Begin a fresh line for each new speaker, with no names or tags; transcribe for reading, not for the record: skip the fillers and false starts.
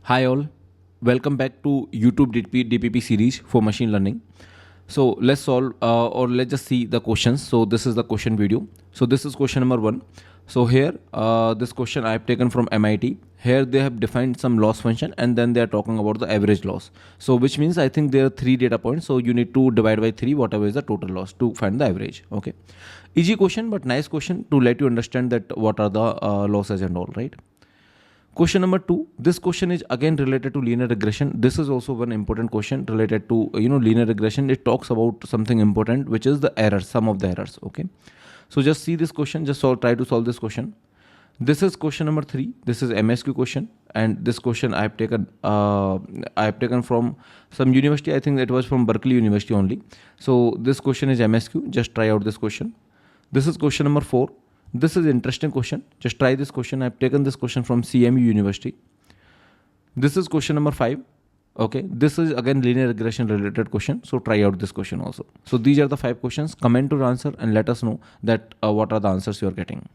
Hi all, welcome back to YouTube DPP series for machine learning. So let's solve or let's just see the questions. So this is the question video. So this is question number 1. So here this question I have taken from MIT. Here they have defined some loss function and then they are talking about the average loss. So which means I think there are 3 data points. So you need to divide by 3 whatever is the total loss to find the average. Okay, easy question but nice question to let you understand that what are the losses and all, right? Question number 2, this question is again related to linear regression. This is also one important question related to linear regression. It talks about something important, which is the errors, sum of the errors. Okay, so just see this question, just try to solve this question. This is question number 3. This is MSQ question, and this question I have taken from some university. I think it was from Berkeley University only. So this question is MSQ. Just try out this question. This is question number 4. This is interesting question. Just try this question. I've taken this question from CMU University. This is question number 5. Okay, this is again linear regression related question. So try out this question also. So these are the 5 questions. Comment your answer and let us know that what are the answers you are getting.